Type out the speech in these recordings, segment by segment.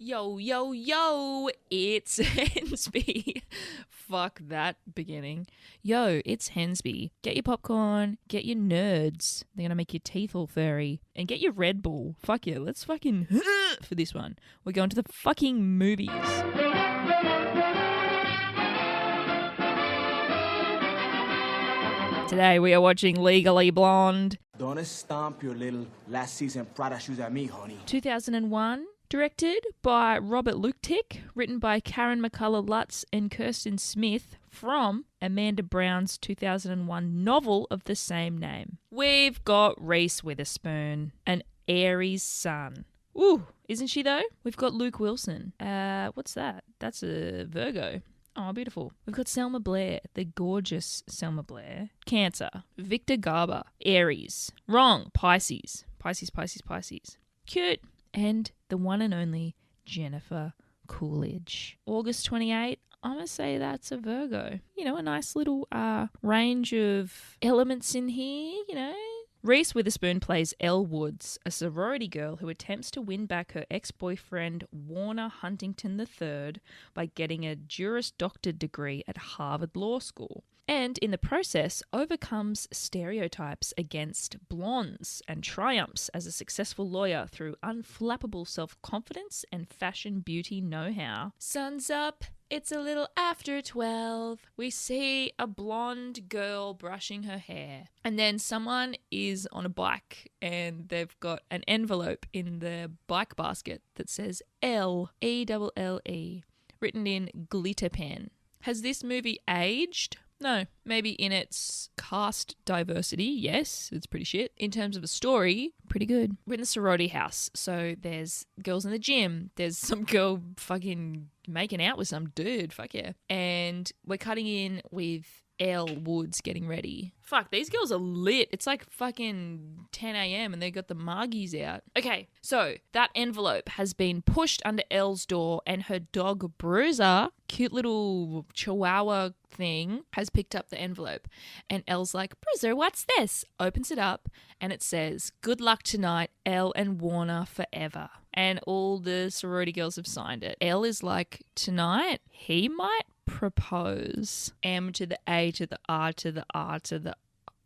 Yo, yo, yo, it's Hensby. Fuck that beginning. Yo, it's Hensby. Get your popcorn, get your nerds. They're gonna make your teeth all furry. And get your Red Bull. Fuck yeah, let's fucking for this one. We're going to the fucking movies. Today we are watching Legally Blonde. Don't stomp your little last season Prada shoes at me, honey. 2001. Directed by Robert Luktick, written by Karen McCullough Lutz and Kirsten Smith from Amanda Brown's 2001 novel of the same name. We've got Reese Witherspoon, an Aries sun. Ooh, isn't she though? We've got Luke Wilson. What's that? That's a Virgo. Oh, beautiful. We've got Selma Blair, the gorgeous Selma Blair. Cancer. Victor Garber, Aries. Wrong, Pisces. Pisces. Cute. And the one and only Jennifer Coolidge. August 28, I'm going to say that's a Virgo. You know, a nice little range of elements in here, you know. Reese Witherspoon plays Elle Woods, a sorority girl who attempts to win back her ex-boyfriend Warner Huntington III by getting a Juris Doctor degree at Harvard Law School. And in the process, overcomes stereotypes against blondes and triumphs as a successful lawyer through unflappable self-confidence and fashion beauty know-how. Sun's up. It's a little after 12. We see a blonde girl brushing her hair. And then someone is on a bike and they've got an envelope in their bike basket that says L, E-double-L-E, written in glitter pen. Has this movie aged? No, maybe in its cast diversity, yes, it's pretty shit. In terms of a story, pretty good. We're in a sorority house, so there's girls in the gym. There's some girl fucking making out with some dude, fuck yeah. And we're cutting in with Elle Woods getting ready. Fuck, these girls are lit. It's like fucking 10 a.m. and they got the margies out. Okay, so that envelope has been pushed under Elle's door and her dog Bruiser, cute little chihuahua thing, has picked up the envelope. And Elle's like, Bruiser, what's this? Opens it up and it says, good luck tonight, Elle and Warner forever. And all the sorority girls have signed it. Elle is like, tonight he might propose. M to the A to the R to the R to the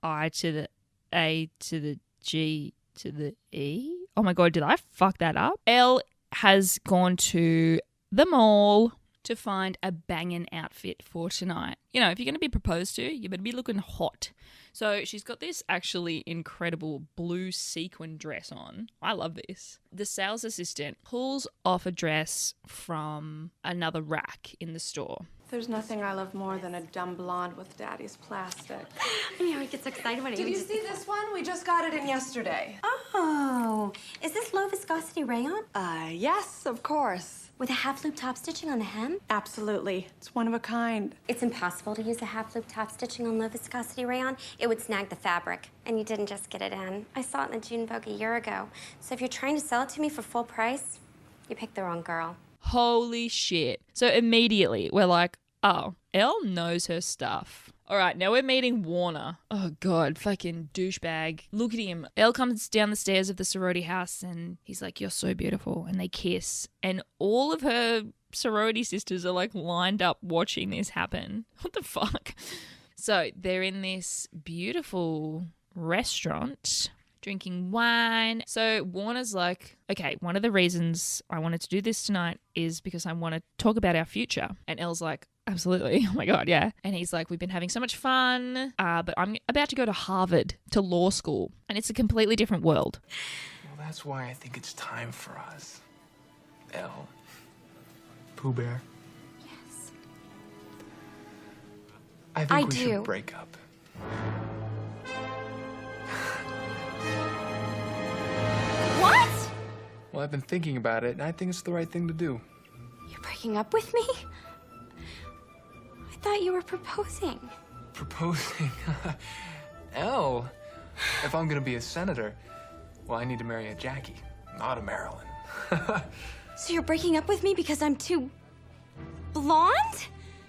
I to the A to the G to the E. Oh my God, did I fuck that up? Elle has gone to the mall to find a banging outfit for tonight. You know, if you're going to be proposed to, you better be looking hot. So she's got this actually incredible blue sequin dress on. I love this. The sales assistant pulls off a dress from another rack in the store. There's nothing I love more than a dumb blonde with daddy's plastic. I mean, I get so excited when I Did you see this one? We just got it in yesterday. Oh, is this low viscosity rayon? Yes, of course. With a half loop top stitching on the hem? Absolutely. It's one of a kind. It's impossible to use a half loop top stitching on low viscosity rayon. It would snag the fabric. And you didn't just get it in. I saw it in the June Vogue a year ago. So if you're trying to sell it to me for full price, you picked the wrong girl. Holy shit. So immediately we're like, oh, Elle knows her stuff. All right, now we're meeting Warner. Oh, God, fucking douchebag. Look at him. Elle comes down the stairs of the sorority house and he's like, you're so beautiful. And they kiss. And all of her sorority sisters are like lined up watching this happen. What the fuck? So they're in this beautiful restaurant drinking wine. So Warner's like, okay, one of the reasons I wanted to do this tonight is because I want to talk about our future. And Elle's like, absolutely. Oh my God, yeah. And he's like, we've been having so much fun, but I'm about to go to Harvard, to law school, and it's a completely different world. Well, that's why I think it's time for us. Elle. Pooh Bear. Yes. I think we should break up. What? Well, I've been thinking about it, and I think it's the right thing to do. You're breaking up with me? I thought you were proposing. Proposing? Elle, if I'm gonna be a senator, well, I need to marry a Jackie, not a Marilyn. So you're breaking up with me because I'm too blonde?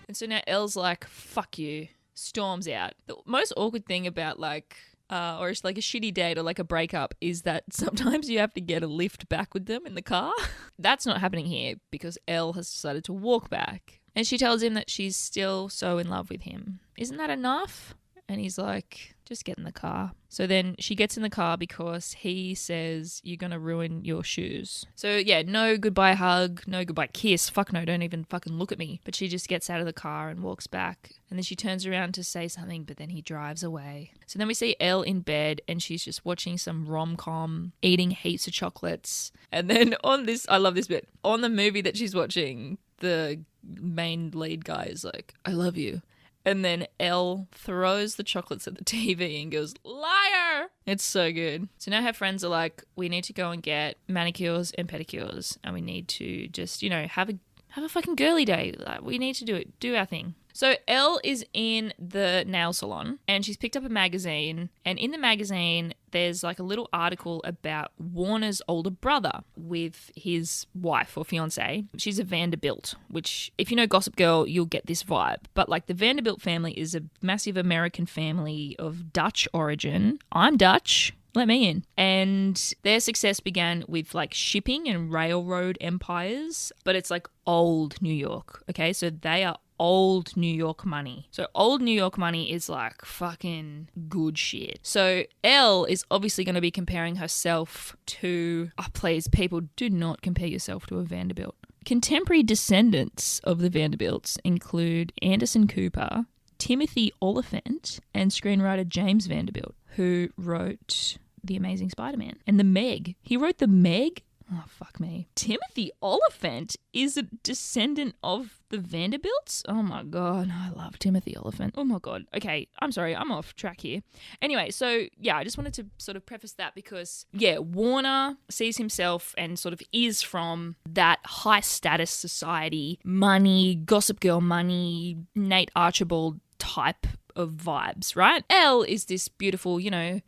And so now Elle's like, fuck you, storms out. The most awkward thing about like or it's like a shitty date or like a breakup is that sometimes you have to get a lift back with them in the car. That's not happening here because Elle has decided to walk back. And she tells him that she's still so in love with him. Isn't that enough? And he's like, just get in the car. So then she gets in the car because he says, you're going to ruin your shoes. So yeah, no goodbye hug, no goodbye kiss. Fuck no, don't even fucking look at me. But she just gets out of the car and walks back. And then she turns around to say something, but then he drives away. So then we see Elle in bed and she's just watching some rom-com, eating heaps of chocolates. And then on this, I love this bit, on the movie that she's watching, the main lead guy is like, I love you. And then Elle throws the chocolates at the TV and goes, liar! It's so good. So now her friends are like, we need to go and get manicures and pedicures. And we need to just, have a fucking girly day. Like, we need to do our thing. So Elle is in the nail salon and she's picked up a magazine, and in the magazine there's like a little article about Warner's older brother with his wife or fiance. She's a Vanderbilt, which if you know Gossip Girl, you'll get this vibe. But like the Vanderbilt family is a massive American family of Dutch origin. I'm Dutch. Let me in. And their success began with like shipping and railroad empires, but it's like old New York. Okay, so they are old New York money. So old New York money is like fucking good shit. So Elle is obviously going to be comparing herself to, please people, do not compare yourself to a Vanderbilt. Contemporary descendants of the Vanderbilts include Anderson Cooper, Timothy Oliphant, and screenwriter James Vanderbilt, who wrote The Amazing Spider-Man and The Meg. He wrote The Meg? Oh, fuck me. Timothy Oliphant is a descendant of the Vanderbilts? Oh my God, I love Timothy Oliphant. Oh my God. Okay, I'm sorry, I'm off track here. Anyway, so yeah, I just wanted to sort of preface that because, yeah, Warner sees himself and sort of is from that high status society, money, Gossip Girl money, Nate Archibald type of vibes, right? Elle is this beautiful,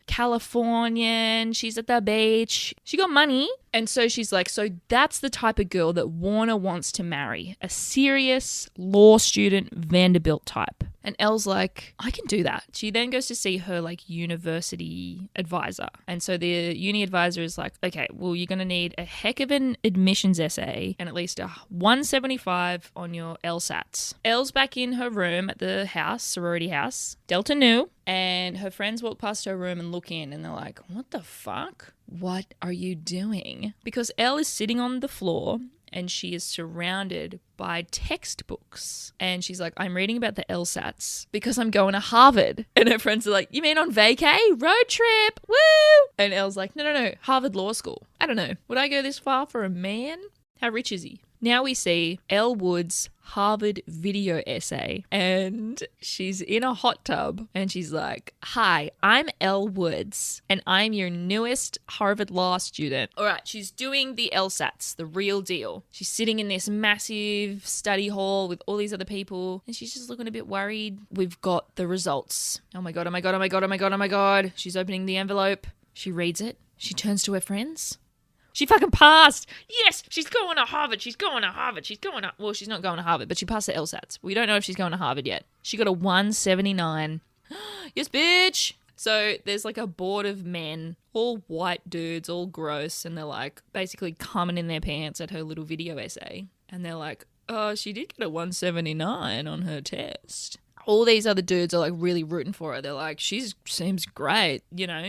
Californian. She's at the beach. She got money. And so she's like, so that's the type of girl that Warner wants to marry. A serious law student Vanderbilt type. And Elle's like, I can do that. She then goes to see her like university advisor. And so the uni advisor is like, okay, well, you're going to need a heck of an admissions essay and at least a 175 on your LSATs. Elle's back in her room at the house, sorority house, Delta Nu. And her friends walk past her room and look in and they're like, what the fuck? What are you doing? Because Elle is sitting on the floor and she is surrounded by textbooks. And she's like, I'm reading about the LSATs because I'm going to Harvard. And her friends are like, you mean on vacay? Road trip? Woo! And Elle's like, no, Harvard Law School. I don't know. Would I go this far for a man? How rich is he? Now we see Elle Wood's Harvard video essay and she's in a hot tub and she's like, hi, I'm Elle Woods and I'm your newest Harvard law student. All right, she's doing the LSATs, the real deal. She's sitting in this massive study hall with all these other people and she's just looking a bit worried. We've got the results. Oh my God, oh my God, oh my God, oh my God, oh my God. She's opening the envelope. She reads it. She turns to her friends. She fucking passed. Yes, she's going to Harvard. She's going to Harvard. Well, she's not going to Harvard, but she passed the LSATs. We don't know if she's going to Harvard yet. She got a 179. Yes, bitch. So there's like a board of men, all white dudes, all gross, and they're like basically coming in their pants at her little video essay. And they're like, oh, she did get a 179 on her test. All these other dudes are like really rooting for her. They're like, she seems great.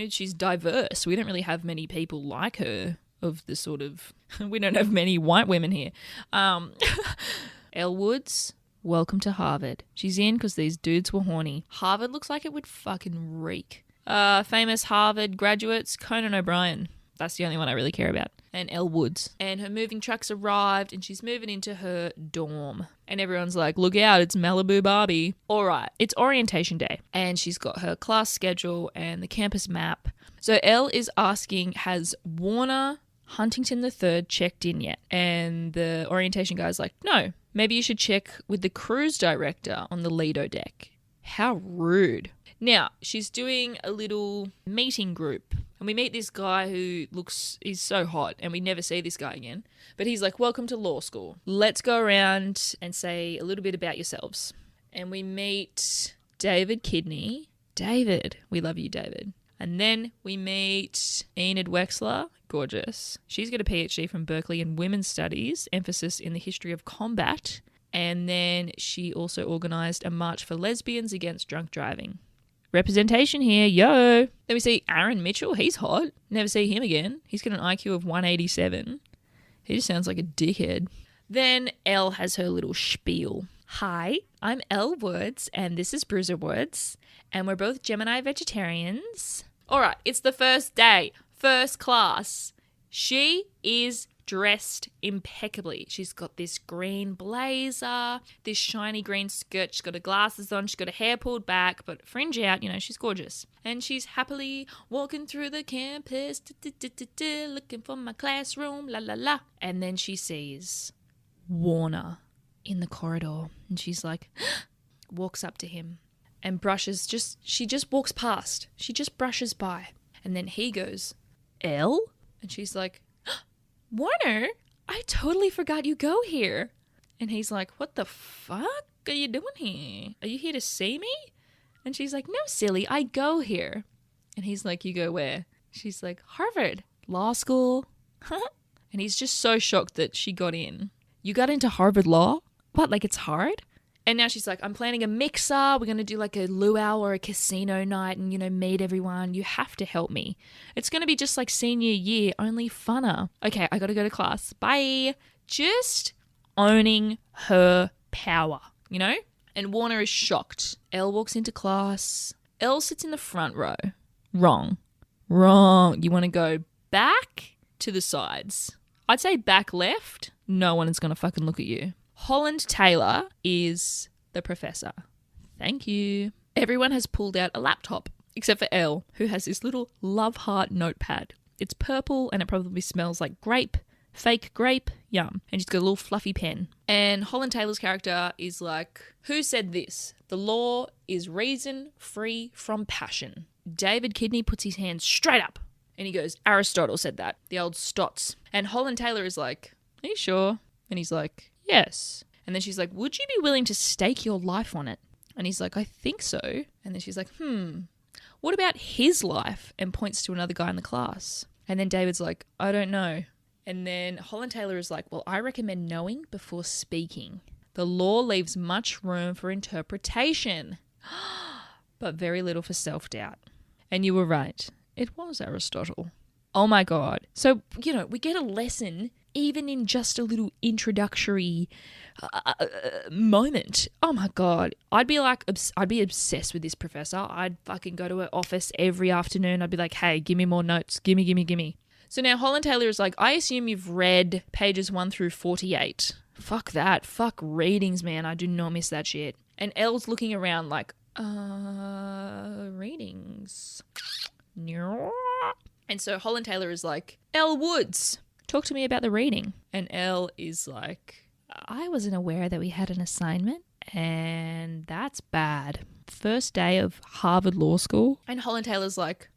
She's diverse. We don't really have many people like her. Of the sort of, we don't have many white women here. Elle Woods, welcome to Harvard. She's in because these dudes were horny. Harvard looks like it would fucking reek. Famous Harvard graduates, Conan O'Brien. That's the only one I really care about. And Elle Woods. And her moving truck's arrived and she's moving into her dorm. And everyone's like, look out, it's Malibu Barbie. All right, it's orientation day. And she's got her class schedule and the campus map. So Elle is asking, has Warner Huntington III checked in yet? And the orientation guy's like, no, maybe you should check with the cruise director on the Lido deck. How rude. Now, she's doing a little meeting group and we meet this guy who he's so hot and we never see this guy again. But he's like, welcome to law school. Let's go around and say a little bit about yourselves. And we meet David Kidney. David, we love you, David. And then we meet Enid Wexler, gorgeous. She's got a PhD from Berkeley in women's studies, emphasis in the history of combat. And then she also organised a march for lesbians against drunk driving. Representation here, yo. Then we see Aaron Mitchell. He's hot. Never see him again. He's got an IQ of 187. He just sounds like a dickhead. Then Elle has her little spiel. Hi, I'm Elle Woods, and this is Bruiser Woods, and we're both Gemini vegetarians. All right, it's the first day, first class. She is dressed impeccably. She's got this green blazer, this shiny green skirt. She's got her glasses on. She's got her hair pulled back, but fringe out. You know, she's gorgeous. And she's happily walking through the campus, looking for my classroom, la la la. And then she sees Warner in the corridor, and she's like, walks up to him and she just walks past. She just brushes by. And then he goes, Elle? And she's like, Warner, I totally forgot you go here. And he's like, what the fuck are you doing here? Are you here to see me? And she's like, no, silly, I go here. And he's like, you go where? She's like, Harvard, law school. And he's just so shocked that she got in. You got into Harvard Law? What, like it's hard? And now she's like, I'm planning a mixer. We're going to do like a luau or a casino night and, meet everyone. You have to help me. It's going to be just like senior year, only funner. Okay, I got to go to class. Bye. Just owning her power, And Warner is shocked. Elle walks into class. Elle sits in the front row. Wrong. You want to go back to the sides. I'd say back left. No one is going to fucking look at you. Holland Taylor is the professor. Thank you. Everyone has pulled out a laptop, except for Elle, who has this little love heart notepad. It's purple and it probably smells like grape. Fake grape. Yum. And she's got a little fluffy pen. And Holland Taylor's character is like, who said this? The law is reason free from passion. David Kidney puts his hand straight up and he goes, Aristotle said that. The old stots. And Holland Taylor is like, are you sure? And he's like, yes. And then she's like, would you be willing to stake your life on it? And he's like, I think so. And then she's like, what about his life? And points to another guy in the class. And then David's like, I don't know. And then Holland Taylor is like, well, I recommend knowing before speaking. The law leaves much room for interpretation, but very little for self-doubt. And you were right. It was Aristotle. Oh my God. So, we get a lesson even in just a little introductory moment. Oh my God. I'd be obsessed with this professor. I'd fucking go to her office every afternoon. I'd be like, hey, give me more notes. Gimme. So now Holland Taylor is like, I assume you've read pages 1 through 48. Fuck that. Fuck readings, man. I do not miss that shit. And Elle's looking around like, readings. And so Holland Taylor is like, Elle Woods, talk to me about the reading. And Elle is like, I wasn't aware that we had an assignment, and that's bad. First day of Harvard Law School. And Holland Taylor's like,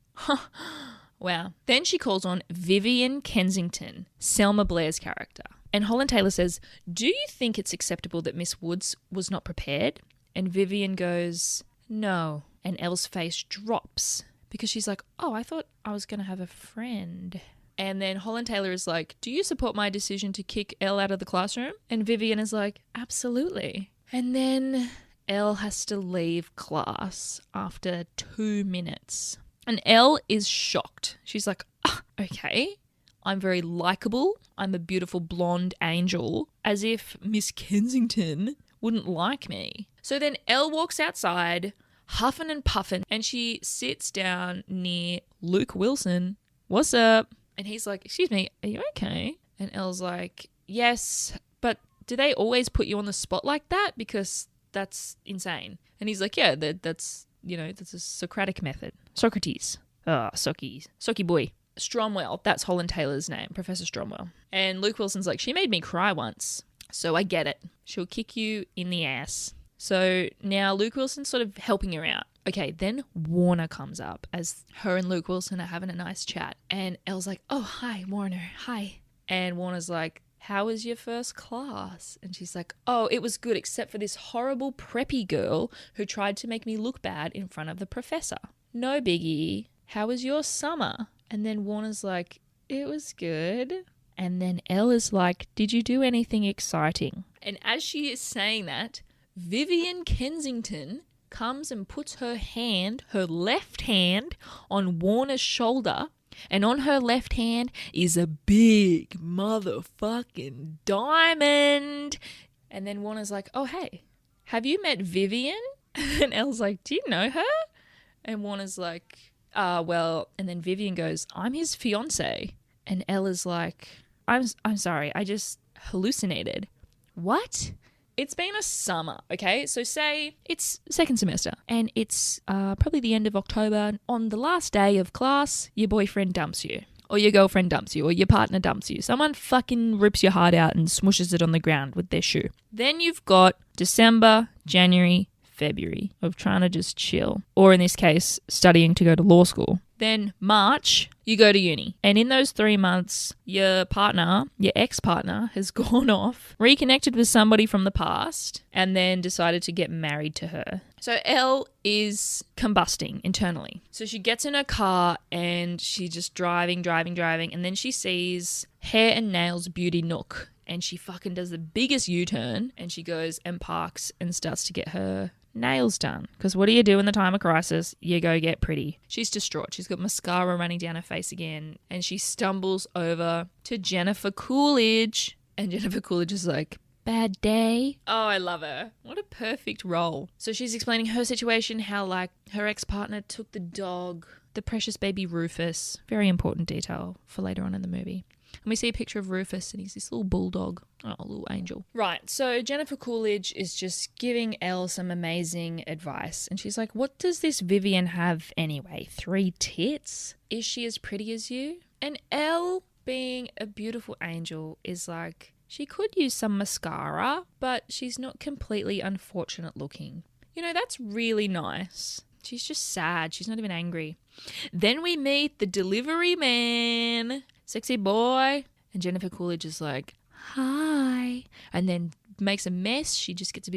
wow. Then she calls on Vivian Kensington, Selma Blair's character. And Holland Taylor says, do you think it's acceptable that Miss Woods was not prepared? And Vivian goes, no. And Elle's face drops because she's like, oh, I thought I was going to have a friend. And then Holland Taylor is like, do you support my decision to kick Elle out of the classroom? And Vivian is like, absolutely. And then Elle has to leave class after 2 minutes. And Elle is shocked. She's like, okay, I'm very likable. I'm a beautiful blonde angel. As if Miss Kensington wouldn't like me. So then Elle walks outside, huffing and puffing, and she sits down near Luke Wilson. What's up? And he's like, excuse me, are you okay? And Elle's like, yes, but do they always put you on the spot like that? Because that's insane. And he's like, yeah, that's a Socratic method. Socrates. Socky boy. Stromwell, that's Holland Taylor's name, Professor Stromwell. And Luke Wilson's like, she made me cry once, so I get it. She'll kick you in the ass. So now Luke Wilson's sort of helping her out. Okay, then Warner comes up as her and Luke Wilson are having a nice chat. And Elle's like, oh, hi, Warner, hi. And Warner's like, how was your first class? And she's like, oh, it was good except for this horrible preppy girl who tried to make me look bad in front of the professor. No biggie. how was your summer? And then Warner's like, it was good. And then Elle is like, did you do anything exciting? And as she is saying that, Vivian Kensington comes and puts her left hand, on Warner's shoulder. And on her left hand is a big motherfucking diamond. And then Warner's like, oh, hey, have you met Vivian? And Elle's like, do you know her? And Warner's like, well, and then Vivian goes, I'm his fiance. And Elle is like, I'm sorry, I just hallucinated. What? It's been a summer, okay? So say it's second semester and it's probably the end of October. On the last day of class, your boyfriend dumps you, or your girlfriend dumps you, or your partner dumps you. Someone fucking rips your heart out and smushes it on the ground with their shoe. Then you've got December, January, February of trying to just chill, or in this case, studying to go to law school. Then March, you go to uni. And in those 3 months, your partner, your ex-partner, has gone off, reconnected with somebody from the past, and then decided to get married to her. So Elle is combusting internally. So she gets in her car and she's just driving. And then she sees Hair and Nails Beauty Nook. And she fucking does the biggest U-turn and she goes and parks and starts to get her nails done. Because what do you do in the time of crisis? You go get pretty. She's distraught. She's got mascara running down her face again. And she stumbles over to Jennifer Coolidge. And Jennifer Coolidge is like, bad day. Oh, I love her. What a perfect role. So she's explaining her situation, how like her ex-partner took the dog, the precious baby Rufus. Very important detail for later on in the movie. And we see a picture of Rufus and he's this little bulldog. Oh, a little angel. Right, so Jennifer Coolidge is just giving Elle some amazing advice. And she's like, what does this Vivian have anyway? 3 tits? Is she as pretty as you? And Elle, being a beautiful angel, is like, she could use some mascara, but she's not completely unfortunate looking. You know, that's really nice. She's just sad. She's not even angry. Then we meet the delivery man. Sexy boy. And Jennifer Coolidge is like, hi. And then makes a mess. She just gets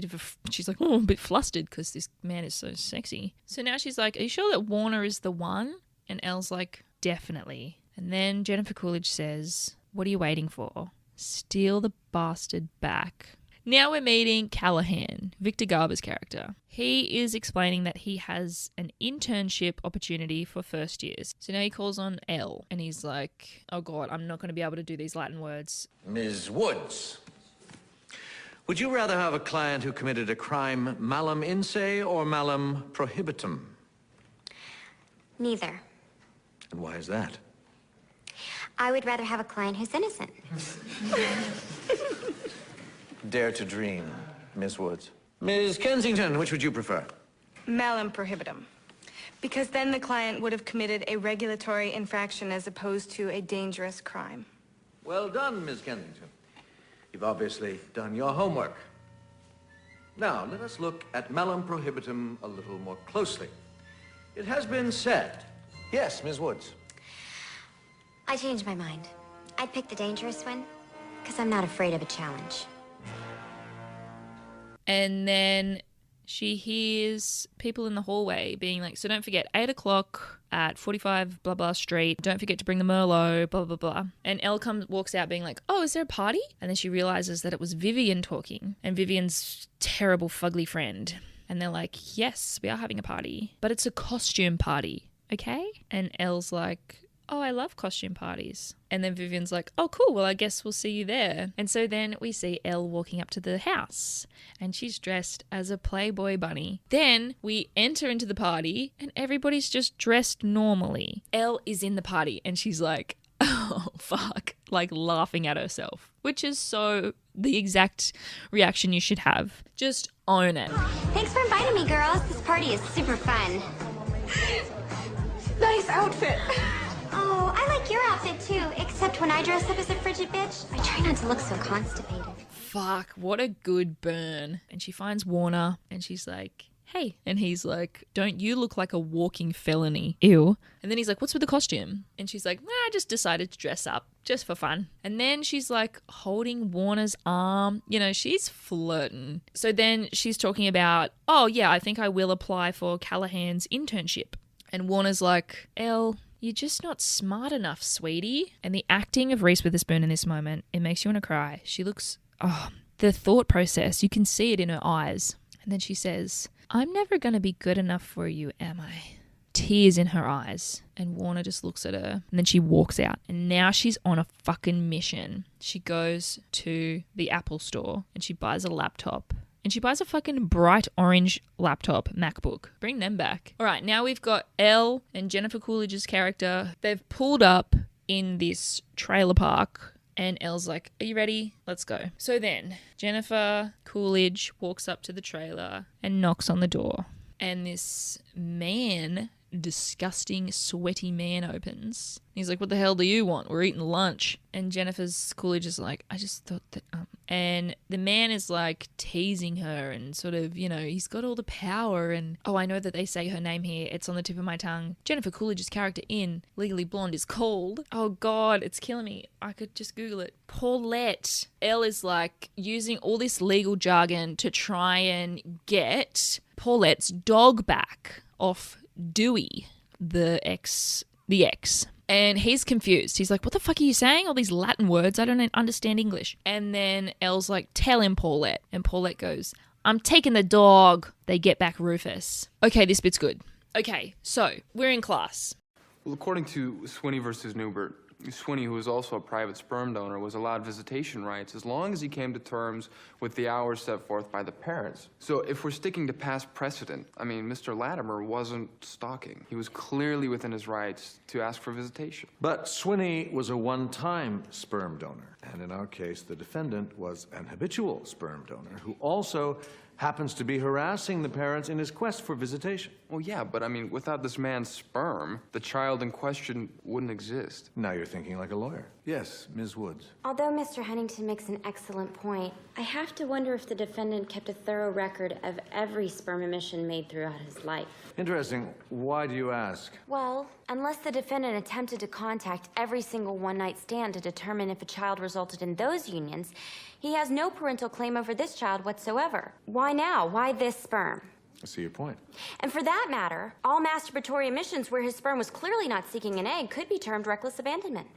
she's like, oh, a bit flustered because this man is so sexy. So now she's like, are you sure that Warner is the one? And Elle's like, definitely. And then Jennifer Coolidge says, what are you waiting for? Steal the bastard back. Now we're meeting Callahan, Victor Garber's character. He is explaining that he has an internship opportunity for first years. So now he calls on Elle and he's like, oh God, I'm not going to be able to do these Latin words. Ms. Woods, would you rather have a client who committed a crime malum in se or malum prohibitum? Neither. And why is that? I would rather have a client who's innocent. Dare to dream, Miss Woods. Ms. Kensington, which would you prefer? Malum prohibitum. Because then the client would have committed a regulatory infraction as opposed to a dangerous crime. Well done, Ms. Kensington. You've obviously done your homework. Now, let us look at malum prohibitum a little more closely. It has been said. Yes, Ms. Woods. I changed my mind. I'd pick the dangerous one because I'm not afraid of a challenge. And then she hears people in the hallway being like, so don't forget, 8 o'clock at 45 blah blah street. Don't forget to bring the Merlot, blah blah blah. And Elle walks out being like, oh, is there a party? And then she realizes that it was Vivian talking and Vivian's terrible fugly friend. And they're like, yes, we are having a party, but it's a costume party, okay? And Elle's like, oh, I love costume parties. And then Vivian's like, oh, cool, well, I guess we'll see you there. And so then we see Elle walking up to the house and she's dressed as a Playboy bunny. Then we enter into the party and everybody's just dressed normally. Elle is in the party and she's like, oh, fuck, like laughing at herself, which is so the exact reaction you should have. Just own it. Thanks for inviting me, girls. This party is super fun. Nice outfit. Oh, I like your outfit too, except when I dress up as a frigid bitch, I try not to look so constipated. Fuck, what a good burn. And she finds Warner and she's like, hey. And he's like, don't you look like a walking felony? Ew. And then he's like, what's with the costume? And she's like, I just decided to dress up just for fun. And then she's like holding Warner's arm. You know, she's flirting. So then she's talking about, oh yeah, I think I will apply for Callahan's internship. And Warner's like, Elle, you're just not smart enough, sweetie. And the acting of Reese Witherspoon in this moment, it makes you want to cry. She looks, the thought process, you can see it in her eyes. And then she says, I'm never going to be good enough for you, am I? Tears in her eyes. And Warner just looks at her and then she walks out. And now she's on a fucking mission. She goes to the Apple store and she buys a laptop. And she buys a fucking bright orange laptop, MacBook. Bring them back. All right, now we've got Elle and Jennifer Coolidge's character. They've pulled up in this trailer park. And Elle's like, are you ready? Let's go. So then Jennifer Coolidge walks up to the trailer and knocks on the door. And this man, disgusting, sweaty man opens. He's like, what the hell do you want? We're eating lunch. And Jennifer's Coolidge is like, I just thought that, And the man is like teasing her and sort of, you know, he's got all the power and, I know that they say her name here. It's on the tip of my tongue. Jennifer Coolidge's character in Legally Blonde is called, oh God, it's killing me. I could just Google it. Paulette. Elle is like using all this legal jargon to try and get Paulette's dog back off Dewey, the ex. And he's confused. He's like, what the fuck are you saying? All these Latin words. I don't understand English. And then Elle's like, tell him, Paulette. And Paulette goes, I'm taking the dog. They get back Rufus. Okay, this bit's good. Okay, so we're in class. Well, according to Swinney versus Newbert, Swinney, who was also a private sperm donor, was allowed visitation rights as long as he came to terms with the hours set forth by the parents. So if we're sticking to past precedent, I mean, Mr. Latimer wasn't stalking. He was clearly within his rights to ask for visitation. But Swinney was a one-time sperm donor. And in our case, the defendant was an habitual sperm donor who also happens to be harassing the parents in his quest for visitation. Well, yeah, but I mean, without this man's sperm, the child in question wouldn't exist. Now you're thinking like a lawyer. Yes, Ms. Woods. Although Mr. Huntington makes an excellent point, I have to wonder if the defendant kept a thorough record of every sperm emission made throughout his life. Interesting. Why do you ask? Well, unless the defendant attempted to contact every single one-night stand to determine if a child resulted in those unions, he has no parental claim over this child whatsoever. Why now? Why this sperm? I see your point. And for that matter, all masturbatory emissions where his sperm was clearly not seeking an egg could be termed reckless abandonment.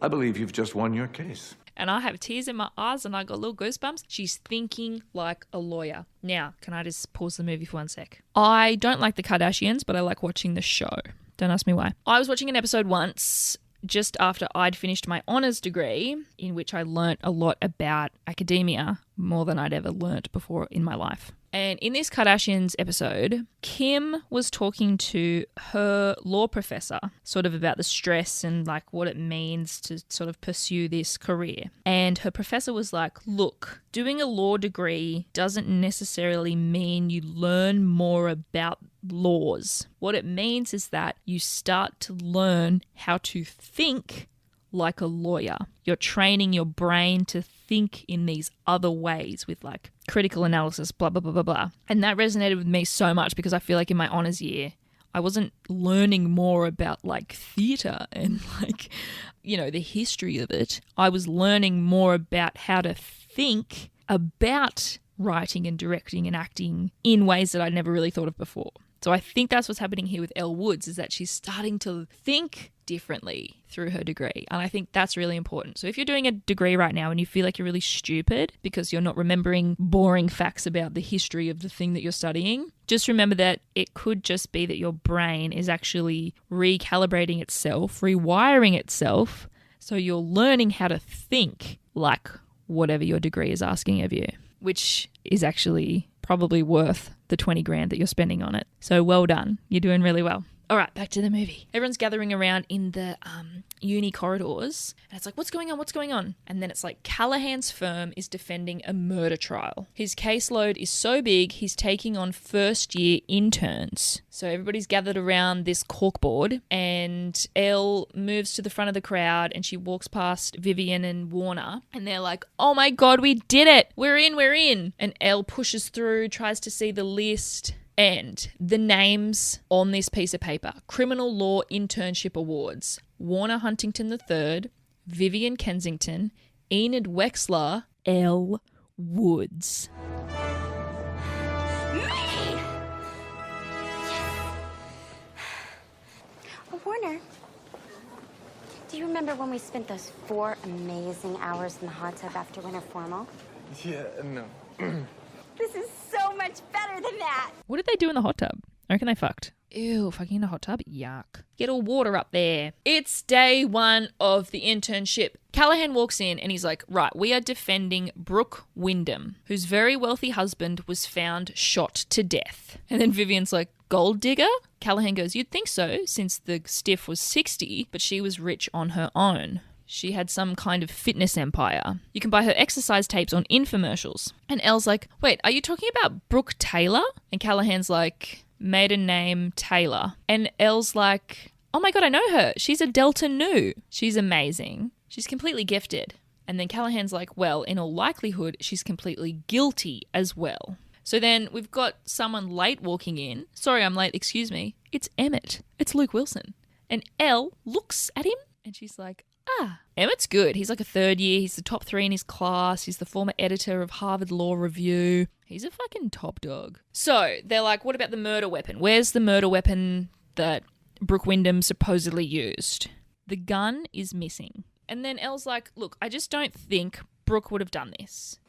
I believe you've just won your case. And I have tears in my eyes and I got little goosebumps. She's thinking like a lawyer. Now, can I just pause the movie for 1 sec? I don't like the Kardashians, but I like watching the show. Don't ask me why. I was watching an episode once just after I'd finished my honours degree, in which I learnt a lot about academia, more than I'd ever learnt before in my life. And in this Kardashians episode, Kim was talking to her law professor sort of about the stress and like what it means to sort of pursue this career. And her professor was like, look, doing a law degree doesn't necessarily mean you learn more about laws. What it means is that you start to learn how to think like a lawyer. You're training your brain to think in these other ways with like critical analysis, blah, blah, blah, blah, blah. And that resonated with me so much because I feel like in my honours year, I wasn't learning more about like theatre and like, you know, the history of it. I was learning more about how to think about writing and directing and acting in ways that I'd never really thought of before. So I think that's what's happening here with Elle Woods, is that she's starting to think differently through her degree. And I think that's really important. So if you're doing a degree right now and you feel like you're really stupid because you're not remembering boring facts about the history of the thing that you're studying, just remember that it could just be that your brain is actually recalibrating itself, rewiring itself, so you're learning how to think like whatever your degree is asking of you, which is actually probably worth the 20 grand that you're spending on it. So well done. You're doing really well. All right, back to the movie. Everyone's gathering around in the uni corridors, and it's like, what's going on? What's going on? And then it's like Callahan's firm is defending a murder trial. His caseload is so big, he's taking on first-year interns. So everybody's gathered around this corkboard, and Elle moves to the front of the crowd, and she walks past Vivian and Warner, and they're like, oh my God, we did it! We're in! And Elle pushes through, tries to see the list. And the names on this piece of paper: Criminal Law Internship Awards, Warner Huntington III, Vivian Kensington, Enid Wexler, Elle Woods. Me! corner. Do you remember when we spent those 4 amazing hours in the hot tub after winter formal? Yeah, no. This is so much better than that. What did they do in the hot tub? I reckon they fucked. Ew, fucking in a hot tub? Yuck. Get all water up there. It's day 1 of the internship. Callahan walks in and he's like, right, we are defending Brooke Wyndham, whose very wealthy husband was found shot to death. And then Vivian's like, gold digger? Callahan goes, you'd think so, since the stiff was 60, but she was rich on her own. She had some kind of fitness empire. You can buy her exercise tapes on infomercials. And Elle's like, wait, are you talking about Brooke Taylor? And Callahan's like, maiden name Taylor. And Elle's like, oh my God, I know her. She's a Delta Nu. She's amazing. She's completely gifted. And then Callahan's like, well, in all likelihood, she's completely guilty as well. So then we've got someone late walking in. Sorry, I'm late. Excuse me. It's Emmett. It's Luke Wilson. And Elle looks at him and she's like, Emmett's good. He's like a 3rd year. He's the top 3 in his class. He's the former editor of Harvard Law Review. He's a fucking top dog. So they're like, what about the murder weapon? Where's the murder weapon that Brooke Wyndham supposedly used? The gun is missing. And then Elle's like, look, I just don't think Brooke would have done this.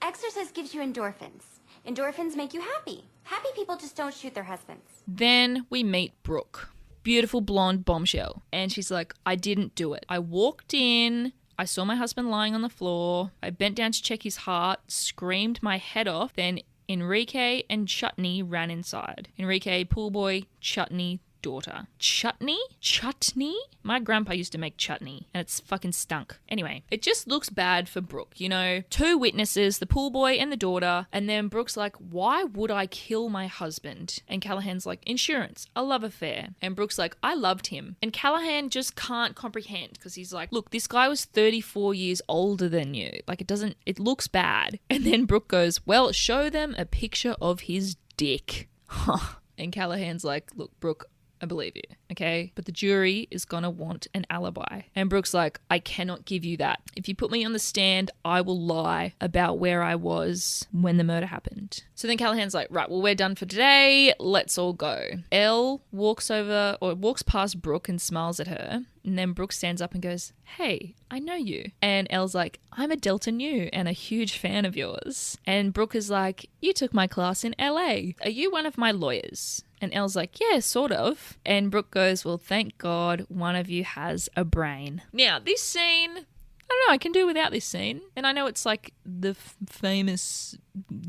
Exercise gives you endorphins. Endorphins make you happy. Happy people just don't shoot their husbands. Then we meet Brooke. Beautiful blonde bombshell. And she's like, I didn't do it. I walked in, I saw my husband lying on the floor, I bent down to check his heart, screamed my head off, then Enrique and Chutney ran inside. Enrique, pool boy, Chutney, daughter. Chutney? Chutney? My grandpa used to make chutney and it's fucking stunk. Anyway, it just looks bad for Brooke, you know? 2 witnesses, the pool boy and the daughter, and then Brooke's like, why would I kill my husband? And Callahan's like, insurance, a love affair. And Brooke's like, I loved him. And Callahan just can't comprehend because he's like, look, this guy was 34 years older than you. Like it looks bad. And then Brooke goes, well, show them a picture of his dick. And Callahan's like, look, Brooke, I believe you, okay? But the jury is gonna want an alibi. And Brooke's like, I cannot give you that. If you put me on the stand, I will lie about where I was when the murder happened. So then Callahan's like, right, well, we're done for today. Let's all go. Elle walks past Brooke and smiles at her. And then Brooke stands up and goes, hey, I know you. And Elle's like, I'm a Delta Nu and a huge fan of yours. And Brooke is like, you took my class in LA. Are you one of my lawyers? And Elle's like, yeah, sort of. And Brooke goes, well, thank God one of you has a brain. Now, this scene, I don't know, I can do without this scene. And I know it's like the famous,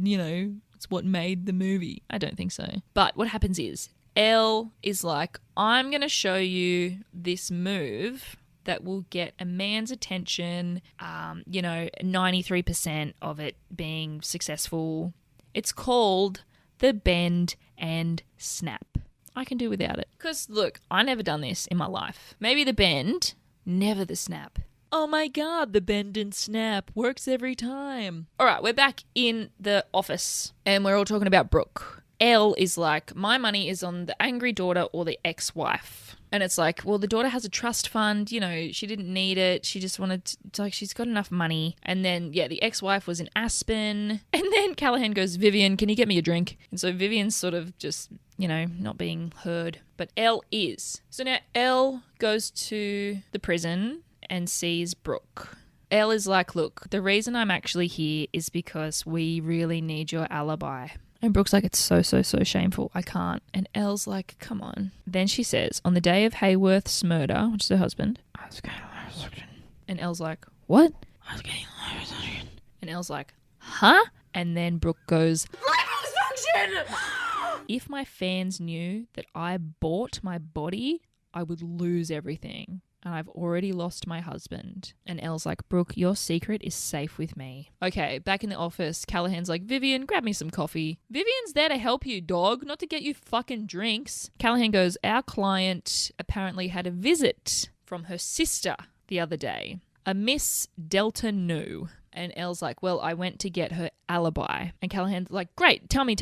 you know, it's what made the movie. I don't think so. But what happens is, Elle is like, I'm going to show you this move that will get a man's attention, 93% of it being successful. It's called the bend and snap. I can do without it. Because, look, I never done this in my life. Maybe the bend, never the snap. Oh my God, the bend and snap works every time. All right, we're back in the office and we're all talking about Brooke. Elle is like, my money is on the angry daughter or the ex-wife. And it's like, well, the daughter has a trust fund, you know, she didn't need it. She just wanted to, like, she's got enough money. And then, yeah, the ex-wife was in Aspen. And then Callahan goes, Vivian, can you get me a drink? And so Vivian's sort of just, you know, not being heard. But Elle is. So now Elle goes to the prison and sees Brooke. Elle is like, look, the reason I'm actually here is because we really need your alibi. And Brooke's like, it's so shameful. I can't. And Elle's like, come on. Then she says, on the day of Hayworth's murder, which is her husband, I was getting liposuction. And Elle's like, what? I was getting liposuction. And Elle's like, huh? And then Brooke goes, liposuction! If my fans knew that I bought my body, I would lose everything. And I've already lost my husband. And Elle's like, Brooke, your secret is safe with me. Okay, back in the office, Callahan's like, Vivian, grab me some coffee. Vivian's there to help you, dog, not to get you fucking drinks. Callahan goes, our client apparently had a visit from her sister the other day, a Miss Delta Nu. And Elle's like, well, I went to get her alibi. And Callahan's like, great, tell me.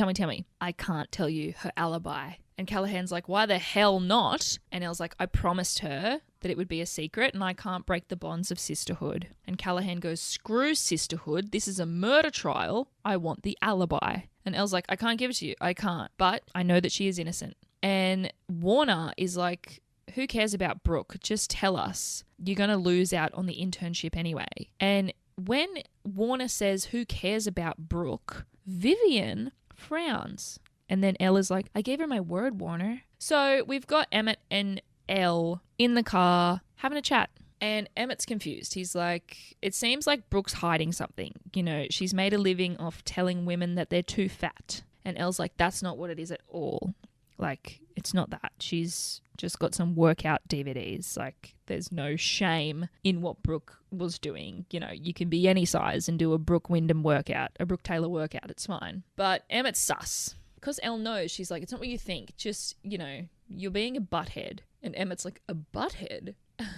I can't tell you her alibi. And Callahan's like, why the hell not? And Elle's like, I promised her that it would be a secret and I can't break the bonds of sisterhood. And Callahan goes, screw sisterhood. This is a murder trial. I want the alibi. And Elle's like, I can't give it to you. I can't. But I know that she is innocent. And Warner is like, who cares about Brooke? Just tell us. You're going to lose out on the internship anyway. And when Warner says, who cares about Brooke, Vivian frowns. And then Elle is like, I gave her my word, Warner. So we've got Emmett and Elle in the car having a chat. And Emmett's confused. He's like, it seems like Brooke's hiding something. You know, she's made a living off telling women that they're too fat. And Elle's like, that's not what it is at all. Like, it's not that. She's just got some workout DVDs. Like, there's no shame in what Brooke was doing. You know, you can be any size and do a Brooke Wyndham workout, a Brooke Taylor workout. It's fine. But Emmett's sus. Because Elle knows, she's like, it's not what you think. Just, you know, you're being a butthead. And Emmett's like, a butthead?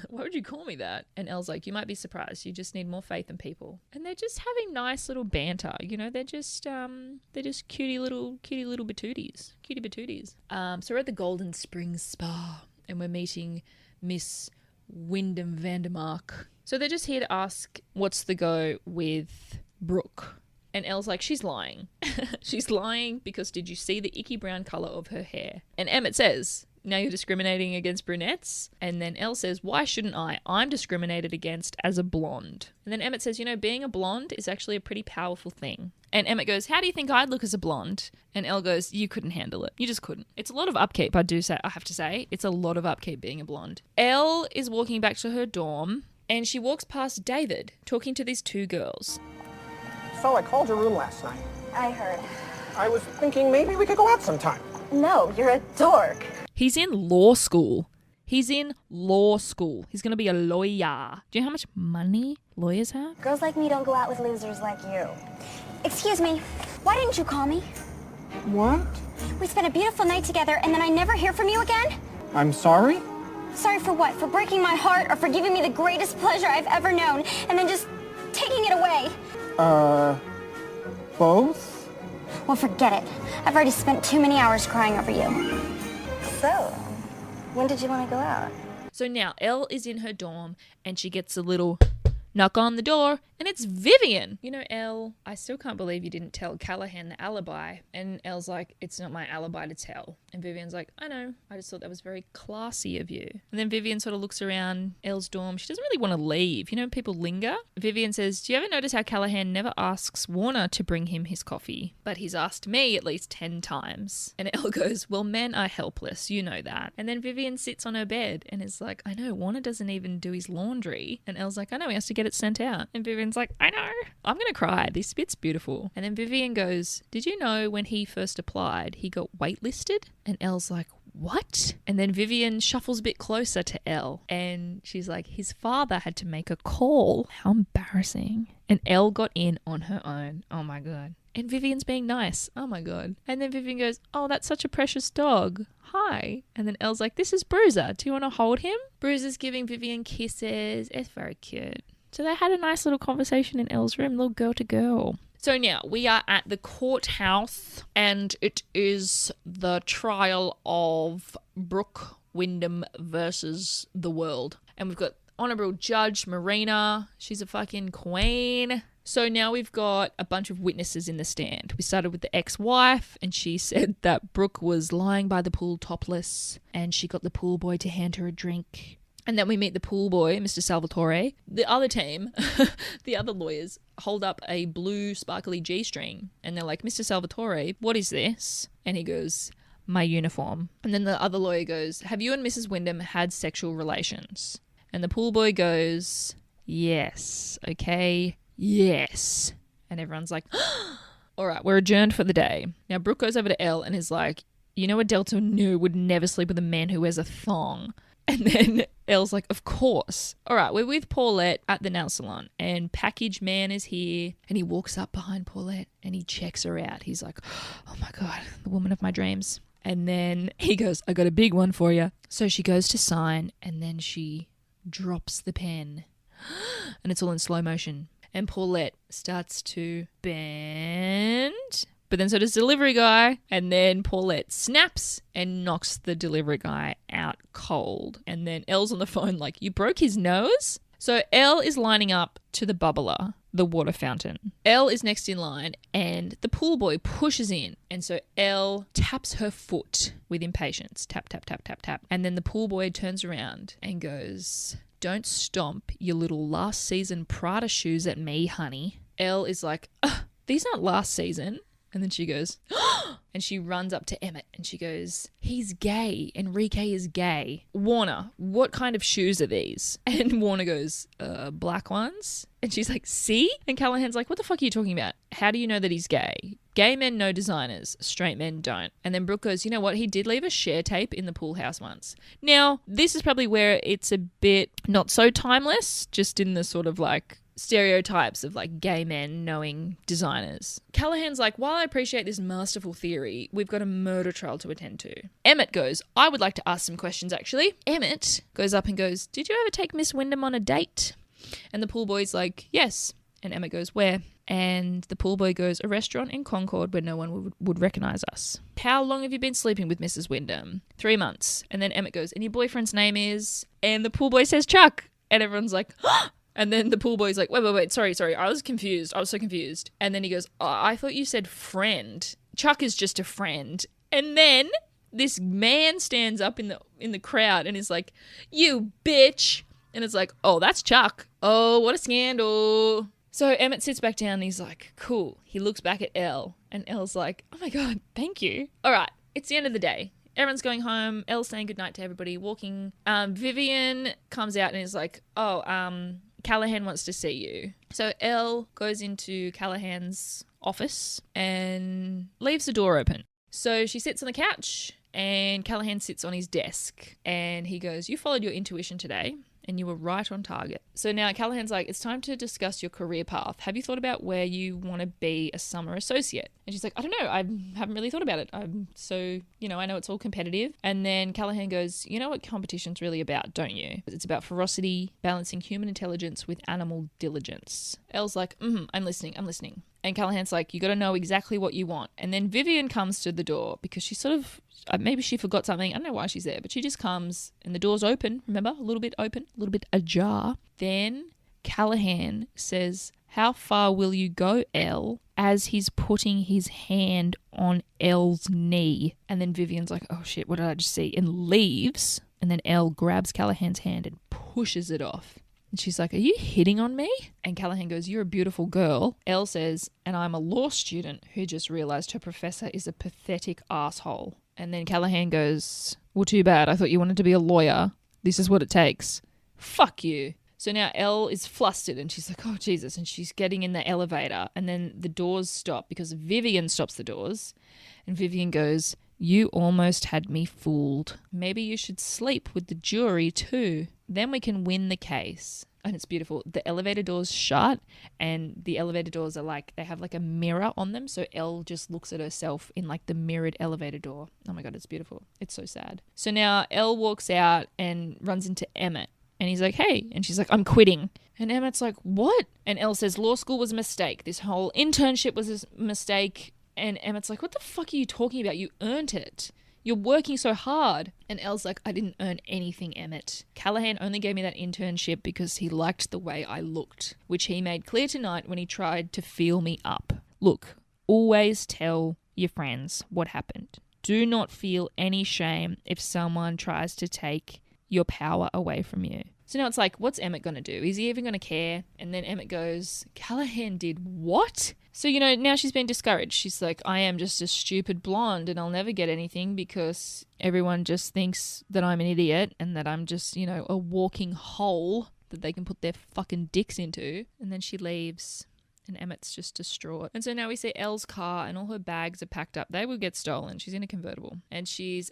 Why would you call me that? And Elle's like, you might be surprised. You just need more faith in people. And they're just having nice little banter. You know, they're just cutie little batooties. Cutie batooties. So we're at the Golden Springs Spa and we're meeting Miss Wyndham Vandermark. So they're just here to ask what's the go with Brooke. And Elle's like, she's lying. She's lying because did you see the icky brown colour of her hair? And Emmett says, now you're discriminating against brunettes. And then Elle says, why shouldn't I? I'm discriminated against as a blonde. And then Emmett says, you know, being a blonde is actually a pretty powerful thing. And Emmett goes, how do you think I'd look as a blonde? And Elle goes, you couldn't handle it. You just couldn't. It's a lot of upkeep, I have to say. It's a lot of upkeep being a blonde. Elle is walking back to her dorm and she walks past David talking to these two girls. So I called your room last night. I heard. I was thinking maybe we could go out sometime. No, you're a dork. He's in law school. He's in law school. He's going to be a lawyer. Do you know how much money lawyers have? Girls like me don't go out with losers like you. Excuse me, why didn't you call me? What? We spent a beautiful night together and then I never hear from you again? I'm sorry? Sorry for what? For breaking my heart or for giving me the greatest pleasure I've ever known and then just taking it away? Both? Well, forget it. I've already spent too many hours crying over you. So, when did you want to go out? So now Elle is in her dorm and she gets a little knock on the door and it's Vivian. You know, Elle, I still can't believe you didn't tell Callahan the alibi. And Elle's like, it's not my alibi to tell. And Vivian's like, I know. I just thought that was very classy of you. And then Vivian sort of looks around Elle's dorm. She doesn't really want to leave. You know, people linger. Vivian says, do you ever notice how Callahan never asks Warner to bring him his coffee? But he's asked me at least 10 times. And Elle goes, well, men are helpless. You know that. And then Vivian sits on her bed and is like, I know, Warner doesn't even do his laundry. And Elle's like, I know, he has to get it sent out. And Vivian's like, I know. I'm going to cry. This bit's beautiful. And then Vivian goes, did you know when he first applied, he got waitlisted? And Elle's like, what? And then Vivian shuffles a bit closer to Elle and she's like, his father had to make a call. How embarrassing. And Elle got in on her own. Oh my God. And Vivian's being nice. Oh my God. And then Vivian goes, oh, that's such a precious dog. Hi. And then Elle's like, this is Bruiser. Do you want to hold him? Bruiser's giving Vivian kisses. It's very cute. So they had a nice little conversation in Elle's room, little girl to girl. So now we are at the courthouse and it is the trial of Brooke Wyndham versus the world. And we've got Honorable Judge Marina. She's a fucking queen. So now we've got a bunch of witnesses in the stand. We started with the ex-wife and she said that Brooke was lying by the pool topless and she got the pool boy to hand her a drink. And then we meet the pool boy, Mr. Salvatore. The other team, the other lawyers, hold up a blue sparkly G-string. And they're like, Mr. Salvatore, what is this? And he goes, my uniform. And then the other lawyer goes, have you and Mrs. Wyndham had sexual relations? And the pool boy goes, yes. Okay, yes. And everyone's like, all right, we're adjourned for the day. Now Brooke goes over to Elle and is like, you know, a Delta Nu would never sleep with a man who wears a thong. And then Elle's like, of course. All right, we're with Paulette at the nail salon and package man is here and he walks up behind Paulette and he checks her out. He's like, oh my God, the woman of my dreams. And then he goes, I got a big one for you. So she goes to sign and then she drops the pen and it's all in slow motion. And Paulette starts to bend. But then so does the delivery guy. And then Paulette snaps and knocks the delivery guy out cold. And then Elle's on the phone like, you broke his nose? So Elle is lining up to the bubbler, the water fountain. Elle is next in line and the pool boy pushes in. And so Elle taps her foot with impatience. Tap, tap, tap, tap, tap. And then the pool boy turns around and goes, "Don't stomp your little last season Prada shoes at me, honey." Elle is like, "These aren't last season." And then she goes, and she runs up to Emmett and she goes, "He's gay. Enrique is gay. Warner, what kind of shoes are these?" And Warner goes, "Black ones." And she's like, "See?" And Callahan's like, "What the fuck are you talking about? How do you know that he's gay? Gay men know designers, straight men don't." And then Brooke goes, "You know what? He did leave a share tape in the pool house once." Now, this is probably where it's a bit not so timeless, just in the sort of like stereotypes of like gay men knowing designers. Callahan's like, "While I appreciate this masterful theory, we've got a murder trial to attend to." Emmett goes, "I would like to ask some questions actually." Emmett goes up and goes, "Did you ever take Miss Wyndham on a date?" And the pool boy's like, "Yes." And Emmett goes, "Where?" And the pool boy goes, "A restaurant in Concord where no one would recognize us." "How long have you been sleeping with Mrs. Wyndham?" 3 months. And then Emmett goes, "And your boyfriend's name is?" And the pool boy says, "Chuck." And everyone's like, "Huh?" And then the pool boy's like, wait, sorry, I was confused. I was so confused. And then he goes, "Oh, I thought you said friend. Chuck is just a friend." And then this man stands up in the crowd and is like, "You bitch." And it's like, "Oh, that's Chuck. Oh, what a scandal." So Emmett sits back down and he's like, "Cool." He looks back at Elle and Elle's like, "Oh my God, thank you." All right, it's the end of the day. Everyone's going home. Elle's saying goodnight to everybody, walking. Vivian comes out and is like, "Callahan wants to see you." So Elle goes into Callahan's office and leaves the door open. So she sits on the couch and Callahan sits on his desk and he goes, "You followed your intuition today and you were right on target." So now Callahan's like, "It's time to discuss your career path. Have you thought about where you want to be a summer associate?" And she's like, "I don't know. I haven't really thought about it. I know it's all competitive." And then Callahan goes, "You know what competition's really about, don't you? It's about ferocity, balancing human intelligence with animal diligence." Elle's like, I'm listening. And Callahan's like, "You got to know exactly what you want." And then Vivian comes to the door because she sort of, maybe she forgot something. I don't know why she's there, but she just comes and the door's open. Remember? A little bit open, a little bit ajar. Then Callahan says, "How far will you go, Elle?" as he's putting his hand on Elle's knee. And then Vivian's like, "Oh shit, what did I just see?" And leaves. And then Elle grabs Callahan's hand and pushes it off. And she's like, "Are you hitting on me?" And Callahan goes, "You're a beautiful girl." Elle says, "And I'm a law student who just realized her professor is a pathetic asshole." And then Callahan goes, "Well, too bad. I thought you wanted to be a lawyer. This is what it takes. Fuck you." So now Elle is flustered and she's like, "Oh, Jesus." And she's getting in the elevator and then the doors stop because Vivian stops the doors. And Vivian goes, "You almost had me fooled. Maybe you should sleep with the jury too. Then we can win the case." And it's beautiful. The elevator doors shut and the elevator doors are like, they have like a mirror on them. So Elle just looks at herself in like the mirrored elevator door. Oh my God, it's beautiful. It's so sad. So now Elle walks out and runs into Emmett. And he's like, "Hey." And she's like, "I'm quitting." And Emmett's like, "What?" And Elle says, "Law school was a mistake. This whole internship was a mistake." And Emmett's like, "What the fuck are you talking about? You earned it. You're working so hard." And Elle's like, "I didn't earn anything, Emmett. Callahan only gave me that internship because he liked the way I looked, which he made clear tonight when he tried to feel me up. Look, always tell your friends what happened. Do not feel any shame if someone tries to take your power away from you." So now it's like, what's Emmett going to do? Is he even going to care? And then Emmett goes, "Callahan did what?" So, now she's been discouraged. She's like, "I am just a stupid blonde and I'll never get anything because everyone just thinks that I'm an idiot and that I'm just, a walking hole that they can put their fucking dicks into." And then she leaves. And Emmett's just distraught. And so now we see Elle's car and all her bags are packed up. They will get stolen. She's in a convertible. And she's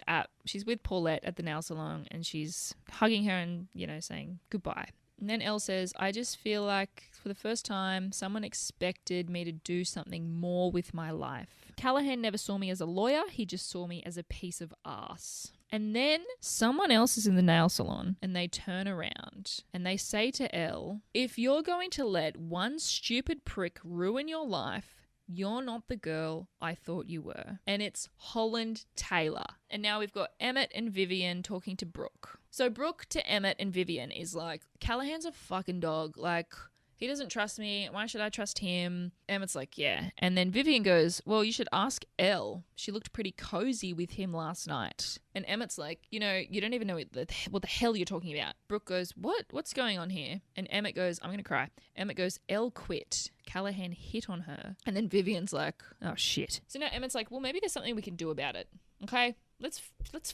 with Paulette at the nail salon and she's hugging her and, saying goodbye. And then Elle says, "I just feel like for the first time, someone expected me to do something more with my life. Callahan never saw me as a lawyer. He just saw me as a piece of ass." And then someone else is in the nail salon and they turn around and they say to Elle, "If you're going to let one stupid prick ruin your life, you're not the girl I thought you were." And it's Holland Taylor. And now we've got Emmett and Vivian talking to Brooke. So Brooke to Emmett and Vivian is like, Callahan's a fucking dog. Like, he doesn't trust me. Why should I trust him? Emmett's like, yeah. And then Vivian goes, well, you should ask Elle. She looked pretty cozy with him last night. And Emmett's like, you don't even know what the hell you're talking about. Brooke goes, what? What's going on here? And Emmett goes, I'm going to cry. Emmett goes, Elle quit. Callahan hit on her. And then Vivian's like, oh, shit. So now Emmett's like, well, maybe there's something we can do about it. Okay? Let's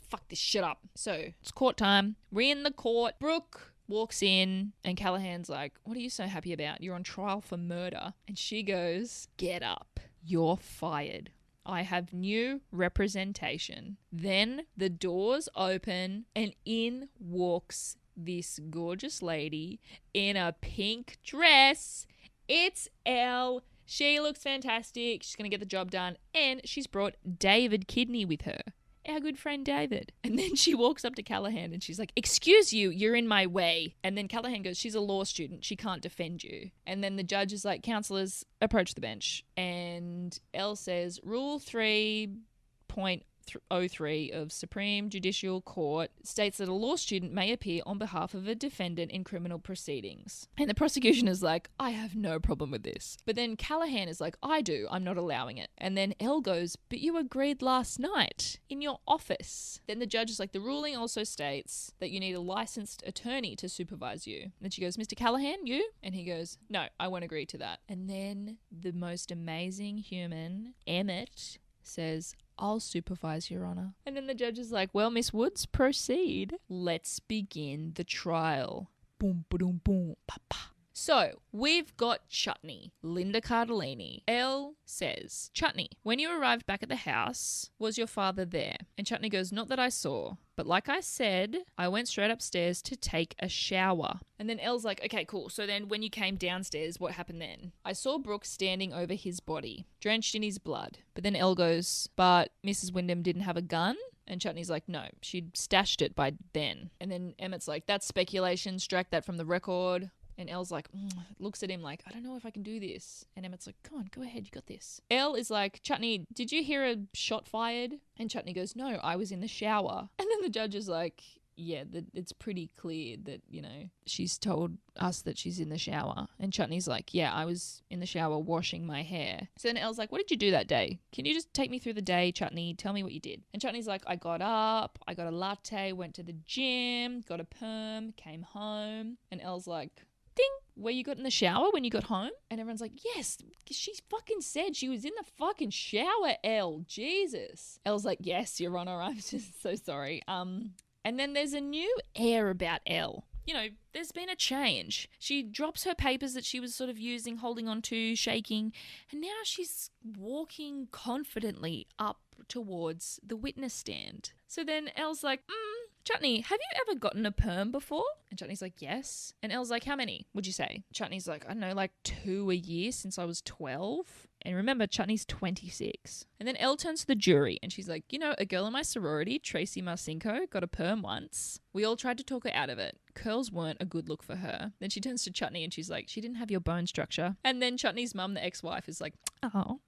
fuck this shit up. So it's court time. We're in the court. Brooke walks in and Callahan's like, what are you so happy about? You're on trial for murder. And she goes, get up. You're fired. I have new representation. Then the doors open and in walks this gorgeous lady in a pink dress. It's Elle. She looks fantastic. She's going to get the job done. And she's brought David Kidney with her. Our good friend David. And then she walks up to Callahan and she's like, excuse you, you're in my way. And then Callahan goes, she's a law student. She can't defend you. And then the judge is like, counselors, approach the bench. And Elle says, Rule 3.03 of Supreme Judicial Court states that a law student may appear on behalf of a defendant in criminal proceedings. And the prosecution is like, I have no problem with this. But then Callahan is like, I do. I'm not allowing it. And then Elle goes, but you agreed last night in your office. Then the judge is like, the ruling also states that you need a licensed attorney to supervise you. And then she goes, Mr. Callahan, you? And he goes, no, I won't agree to that. And then the most amazing human, Emmett, says, I'll supervise, Your Honor. And then the judge is like, well, Miss Woods, proceed. Let's begin the trial. Boom, boom, boom, pa, pa. So, we've got Chutney, Linda Cardellini. Elle says, Chutney, when you arrived back at the house, was your father there? And Chutney goes, not that I saw. But like I said, I went straight upstairs to take a shower. And then Elle's like, okay, cool. So then when you came downstairs, what happened then? I saw Brooke standing over his body, drenched in his blood. But then Elle goes, but Mrs. Wyndham didn't have a gun? And Chutney's like, no, she'd stashed it by then. And then Emmett's like, that's speculation. Strike that from the record. And Elle's like, looks at him like, I don't know if I can do this. And Emmett's like, come on, go ahead, you got this. Elle is like, Chutney, did you hear a shot fired? And Chutney goes, no, I was in the shower. And then the judge is like, yeah, it's pretty clear that, she's told us that she's in the shower. And Chutney's like, yeah, I was in the shower washing my hair. So then Elle's like, what did you do that day? Can you just take me through the day, Chutney? Tell me what you did. And Chutney's like, I got up, I got a latte, went to the gym, got a perm, came home. And Elle's like, ding, where you got in the shower when you got home? And everyone's like, yes, she fucking said she was in the fucking shower, Elle. Jesus. Elle's like, yes, Your Honor, I'm just so sorry. And then there's a new air about Elle. There's been a change. She drops her papers that she was sort of using, holding on to, shaking, and now she's walking confidently up towards the witness stand. So then Elle's like, Chutney, have you ever gotten a perm before? And Chutney's like, yes. And Elle's like, how many would you say? Chutney's like, I don't know, like 2 a year since I was 12. And remember, Chutney's 26. And then Elle turns to the jury and she's like, a girl in my sorority, Tracy Marcinko, got a perm once. We all tried to talk her out of it. Curls weren't a good look for her. Then she turns to Chutney and she's like, she didn't have your bone structure. And then Chutney's mum, the ex-wife, is like, oh.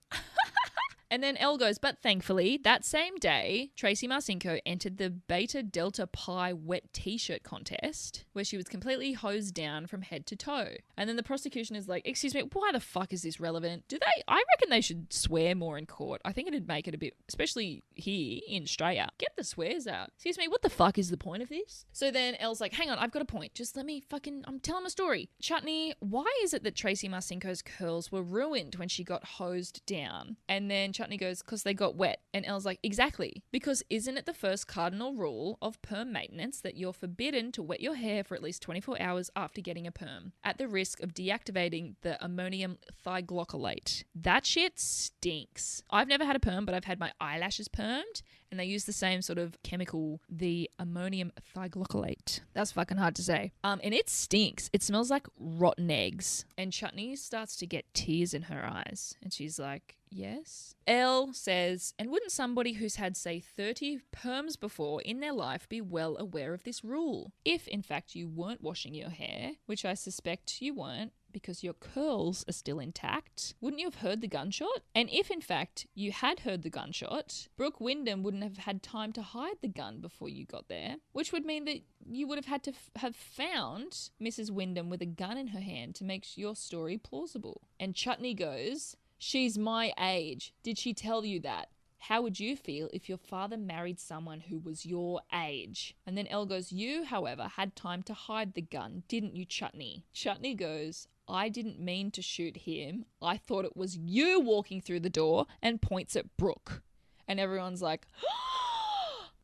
And then Elle goes, but thankfully, that same day, Tracy Marcinko entered the Beta Delta Pi wet t-shirt contest where she was completely hosed down from head to toe. And then the prosecution is like, excuse me, why the fuck is this relevant? I reckon they should swear more in court. I think it'd make it a bit, especially here in Australia. Get the swears out. Excuse me, what the fuck is the point of this? So then Elle's like, hang on, I've got a point. Just let me I'm telling a story. Chutney, why is it that Tracy Marcinko's curls were ruined when she got hosed down? And then Chutney goes, because they got wet. And Elle's like, exactly. Because isn't it the first cardinal rule of perm maintenance that you're forbidden to wet your hair for at least 24 hours after getting a perm, at the risk of deactivating the ammonium thioglycolate? That shit stinks. I've never had a perm, but I've had my eyelashes permed, and they use the same sort of chemical, the ammonium thioglycolate. That's fucking hard to say. And it stinks. It smells like rotten eggs. And Chutney starts to get tears in her eyes. And she's like, yes. Elle says, and wouldn't somebody who's had, say, 30 perms before in their life be well aware of this rule? If, in fact, you weren't washing your hair, which I suspect you weren't, because your curls are still intact, wouldn't you have heard the gunshot? And if, in fact, you had heard the gunshot, Brooke Wyndham wouldn't have had time to hide the gun before you got there, which would mean that you would have had to have found Mrs. Wyndham with a gun in her hand to make your story plausible. And Chutney goes, she's my age. Did she tell you that? How would you feel if your father married someone who was your age? And then Elle goes, you, however, had time to hide the gun, didn't you, Chutney? Chutney goes, I didn't mean to shoot him. I thought it was you walking through the door, and points at Brooke. And everyone's like,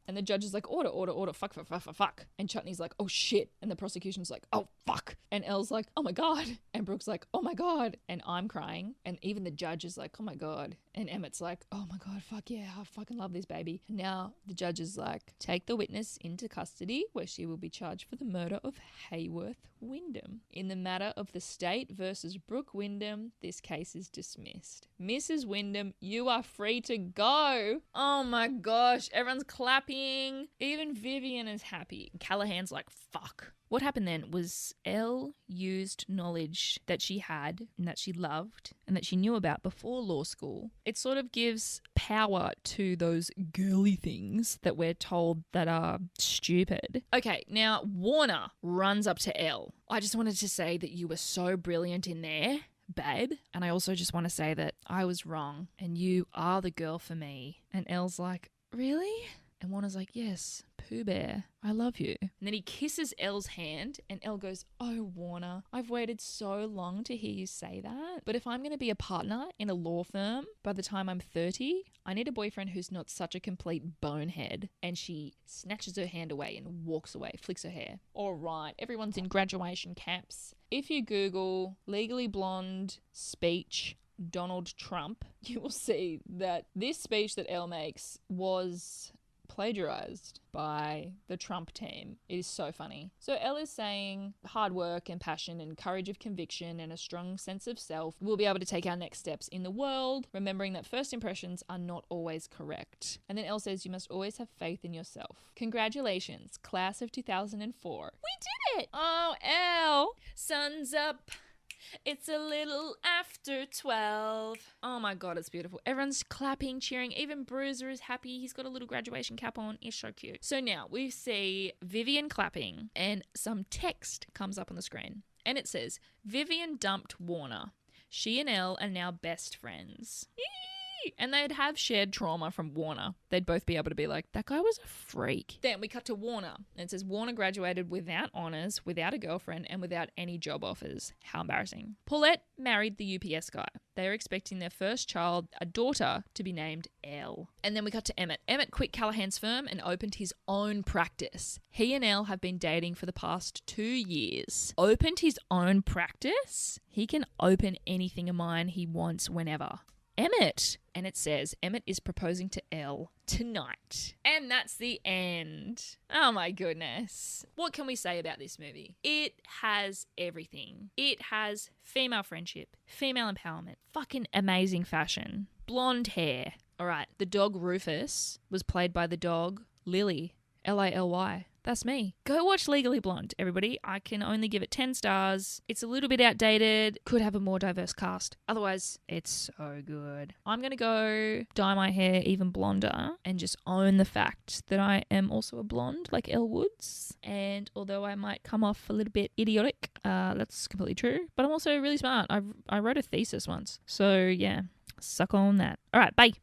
and the judge is like, order, fuck. And Chutney's like, oh shit. And the prosecution's like, oh fuck. And Elle's like, oh my God. And Brooke's like, oh my God. And I'm crying. And even the judge is like, oh my God. And Emmett's like, oh my God, fuck yeah, I fucking love this baby. And now the judge is like, take the witness into custody where she will be charged for the murder of Hayworth Wyndham. In the matter of the state versus Brooke Wyndham, this case is dismissed. Mrs. Wyndham, you are free to go. Oh my gosh, everyone's clapping. Even Vivian is happy. Callahan's like, fuck. What happened then was Elle used knowledge that she had and that she loved and that she knew about before law school. It sort of gives power to those girly things that we're told that are stupid. Okay, now Warner runs up to Elle. I just wanted to say that you were so brilliant in there, babe. And I also just want to say that I was wrong and you are the girl for me. And Elle's like, really? And Warner's like, yes, Pooh Bear, I love you. And then he kisses Elle's hand and Elle goes, oh, Warner, I've waited so long to hear you say that. But if I'm going to be a partner in a law firm by the time I'm 30, I need a boyfriend who's not such a complete bonehead. And she snatches her hand away and walks away, flicks her hair. All right, everyone's in graduation caps. If you Google Legally Blonde speech Donald Trump, you will see that this speech that Elle makes was plagiarized by the Trump team. It is so funny. So Elle is saying hard work and passion and courage of conviction and a strong sense of self will be able to take our next steps in the world, remembering that first impressions are not always correct. And then Elle says you must always have faith in yourself. Congratulations, class of 2004. We did it! Oh, Elle! Sun's up. It's a little after 12. Oh my God, it's beautiful. Everyone's clapping, cheering. Even Bruiser is happy. He's got a little graduation cap on. It's so cute. So now we see Vivian clapping and some text comes up on the screen. And it says, Vivian dumped Warner. She and Elle are now best friends. Yee! And they'd have shared trauma from Warner. They'd both be able to be like, that guy was a freak. Then we cut to Warner. And it says, Warner graduated without honours, without a girlfriend, and without any job offers. How embarrassing. Paulette married the UPS guy. They are expecting their first child, a daughter, to be named Elle. And then we cut to Emmett. Emmett quit Callahan's firm and opened his own practice. He and Elle have been dating for the past 2 years. Opened his own practice? He can open anything of mine he wants whenever. Emmett. And it says Emmett is proposing to Elle tonight. And that's the end. Oh my goodness. What can we say about this movie? It has everything. It has female friendship, female empowerment, fucking amazing fashion, blonde hair. All right, the dog Rufus was played by the dog Lily, Lily. That's me. Go watch Legally Blonde, everybody. I can only give it 10 stars. It's a little bit outdated. Could have a more diverse cast. Otherwise, it's so good. I'm going to go dye my hair even blonder and just own the fact that I am also a blonde like Elle Woods. And although I might come off a little bit idiotic, that's completely true. But I'm also really smart. I wrote a thesis once. So yeah, suck on that. All right, bye.